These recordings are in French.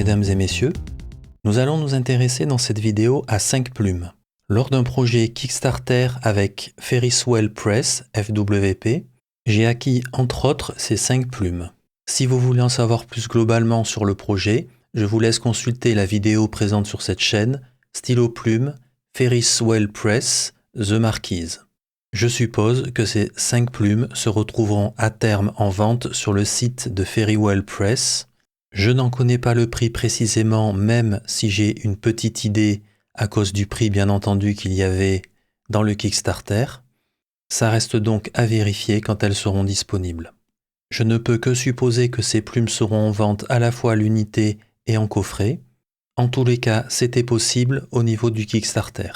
mesdames et messieurs, nous allons nous intéresser dans cette vidéo à 5 plumes. Lors d'un projet Kickstarter avec Ferriswell Press, FWP, j'ai acquis entre autres ces 5 plumes. Si vous voulez en savoir plus globalement sur le projet, je vous laisse consulter la vidéo présente sur cette chaîne, Stylo Plume, Ferriswell Press, The Marquise. Je suppose que ces 5 plumes se retrouveront à terme en vente sur le site de Ferriswell Press. Je n'en connais pas le prix précisément, même si j'ai une petite idée à cause du prix bien entendu qu'il y avait dans le Kickstarter. Ça reste donc à vérifier quand elles seront disponibles. Je ne peux que supposer que ces plumes seront en vente à la fois à l'unité et en coffret. En tous les cas, c'était possible au niveau du Kickstarter.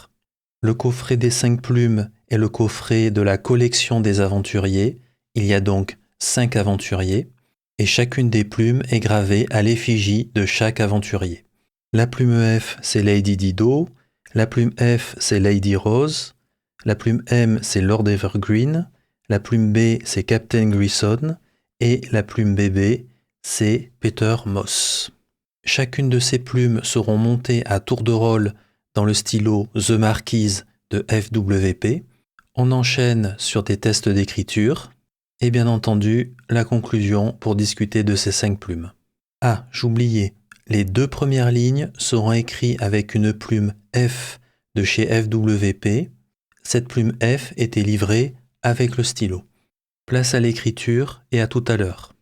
Le coffret des 5 plumes est le coffret de la collection des aventuriers. Il y a donc 5 aventuriers et chacune des plumes est gravée à l'effigie de chaque aventurier. La plume F, c'est Lady Dido. La plume F, c'est Lady Rose. La plume M, c'est Lord Evergreen. La plume B, c'est Captain Grissom. Et la plume BB, c'est Peter Moss. Chacune de ces plumes seront montées à tour de rôle dans le stylo The Marquise de FWP. On enchaîne sur des tests d'écriture et bien entendu la conclusion pour discuter de ces 5 plumes. Ah, j'oubliais, les 2 premières lignes seront écrites avec une plume F de chez FWP. Cette plume F était livrée avec le stylo. Place à l'écriture et à tout à l'heure.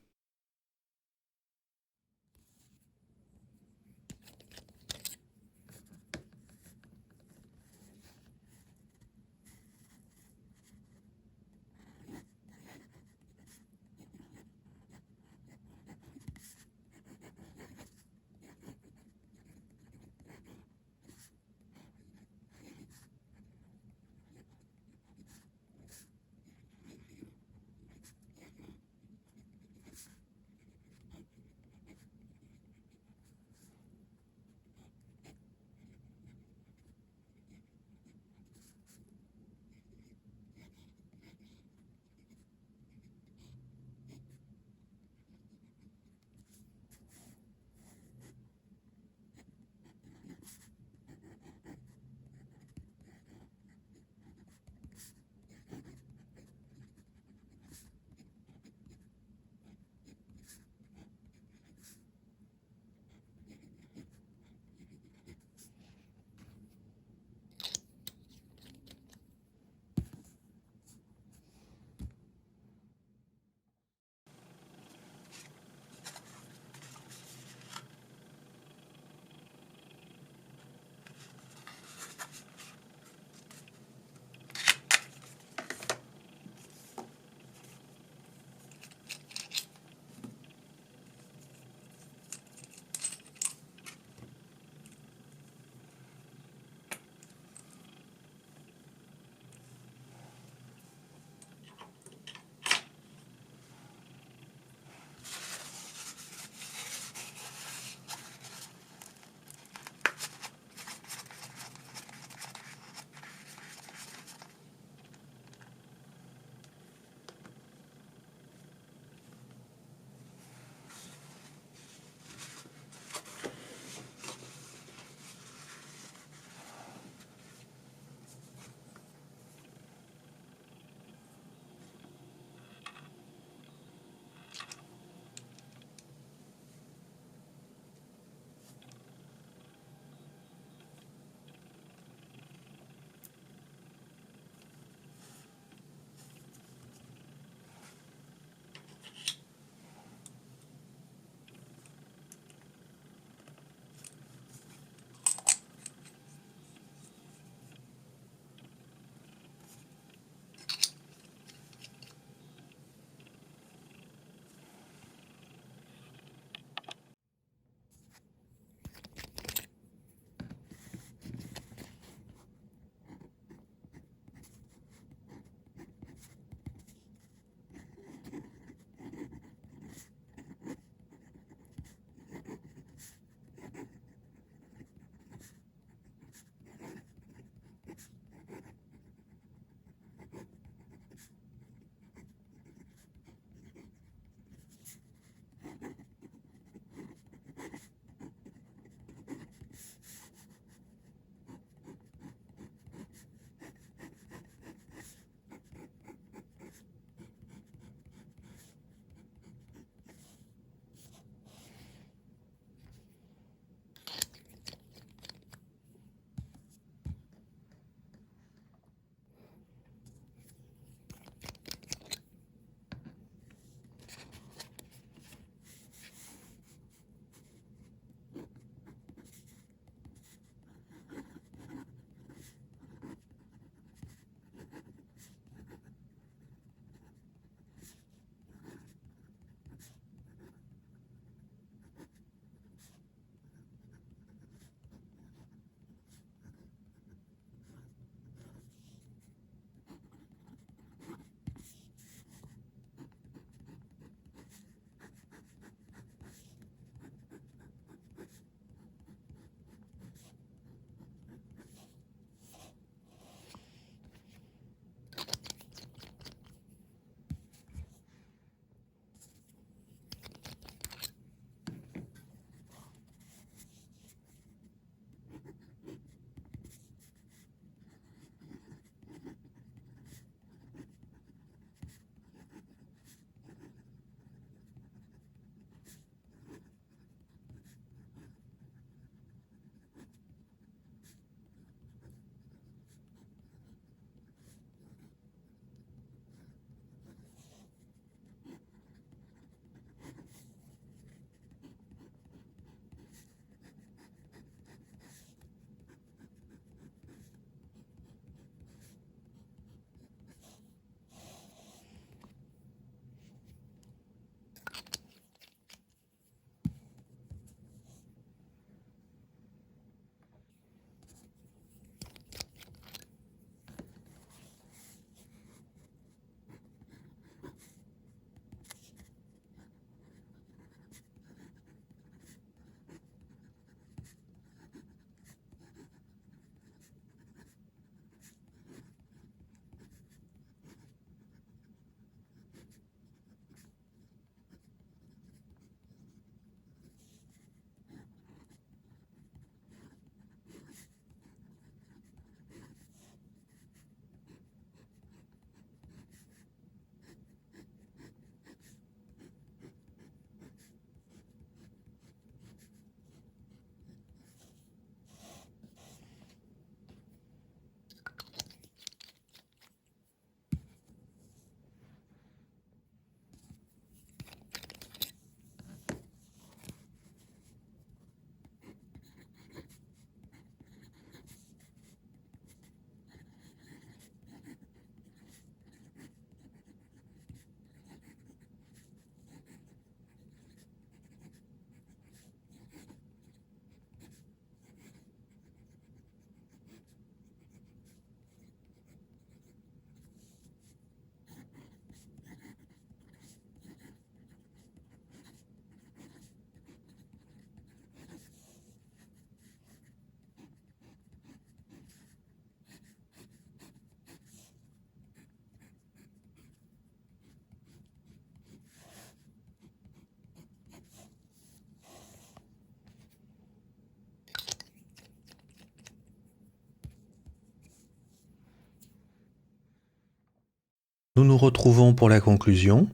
Nous nous retrouvons pour la conclusion.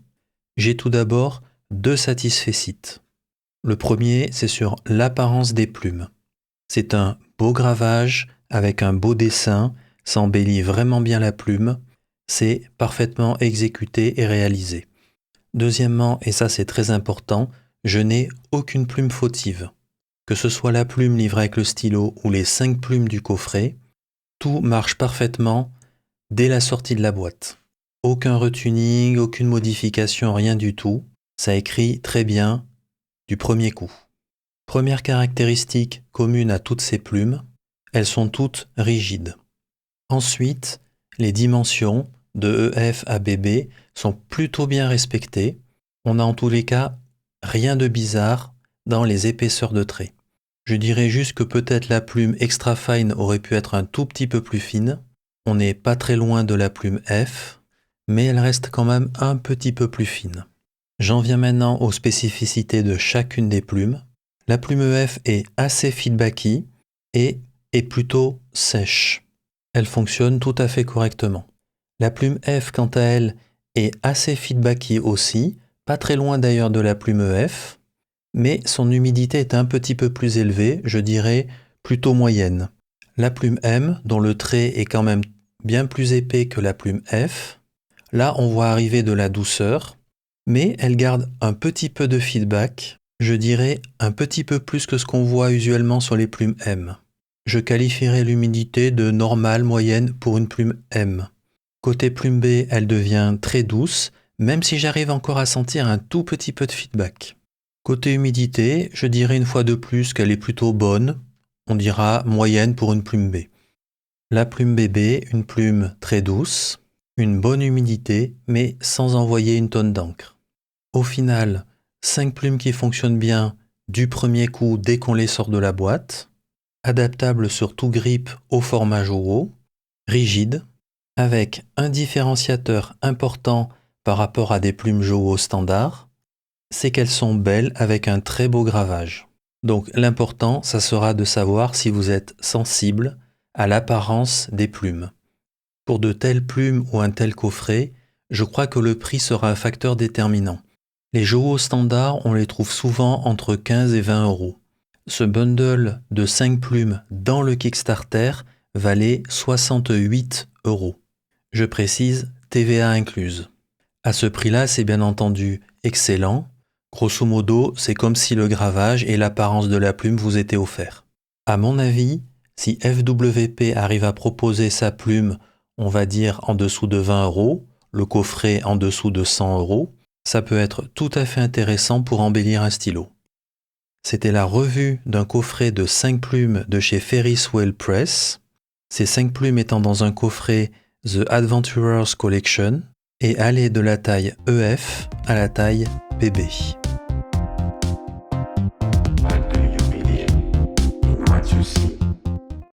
J'ai tout d'abord 2 satisfecit. Le premier, c'est sur l'apparence des plumes. C'est un beau gravage avec un beau dessin, ça embellit vraiment bien la plume, c'est parfaitement exécuté et réalisé. Deuxièmement, et ça c'est très important, je n'ai aucune plume fautive. Que ce soit la plume livrée avec le stylo ou les 5 plumes du coffret, tout marche parfaitement dès la sortie de la boîte. Aucun retuning, aucune modification, rien du tout. Ça écrit très bien du premier coup. Première caractéristique commune à toutes ces plumes, elles sont toutes rigides. Ensuite, les dimensions de EF à BB sont plutôt bien respectées. On n'a en tous les cas rien de bizarre dans les épaisseurs de trait. Je dirais juste que peut-être la plume extra fine aurait pu être un tout petit peu plus fine. On n'est pas très loin de la plume F, mais elle reste quand même un petit peu plus fine. J'en viens maintenant aux spécificités de chacune des plumes. La plume EF est assez feedbacky et est plutôt sèche. Elle fonctionne tout à fait correctement. La plume F, quant à elle, est assez feedbacky aussi, pas très loin d'ailleurs de la plume EF, mais son humidité est un petit peu plus élevée, je dirais plutôt moyenne. La plume M, dont le trait est quand même bien plus épais que la plume F, là on voit arriver de la douceur, mais elle garde un petit peu de feedback, je dirais un petit peu plus que ce qu'on voit usuellement sur les plumes M. Je qualifierais l'humidité de normale moyenne pour une plume M. Côté plume B, elle devient très douce, même si j'arrive encore à sentir un tout petit peu de feedback. Côté humidité, je dirais une fois de plus qu'elle est plutôt bonne, on dira moyenne pour une plume B. La plume BB, une plume très douce, une bonne humidité, mais sans envoyer une tonne d'encre. Au final, 5 plumes qui fonctionnent bien du premier coup dès qu'on les sort de la boîte, adaptable sur tout grip au format Jowo, rigide, avec un différenciateur important par rapport à des plumes Jowo standard, c'est qu'elles sont belles avec un très beau gravage. Donc l'important, ça sera de savoir si vous êtes sensible à l'apparence des plumes. Pour de telles plumes ou un tel coffret, je crois que le prix sera un facteur déterminant. Les Jowo standards, on les trouve souvent entre 15 et 20 €. Ce bundle de 5 plumes dans le Kickstarter valait 68 €. Je précise, TVA incluse. À ce prix-là, c'est bien entendu excellent. Grosso modo, c'est comme si le gravage et l'apparence de la plume vous étaient offerts. À mon avis, si FWP arrive à proposer sa plume, on va dire en dessous de 20 €, le coffret en dessous de 100 €, ça peut être tout à fait intéressant pour embellir un stylo. C'était la revue d'un coffret de 5 plumes de chez Ferriswell Press, ces 5 plumes étant dans un coffret The Adventurers Collection et allaient de la taille EF à la taille BB. But do you believe in what you see?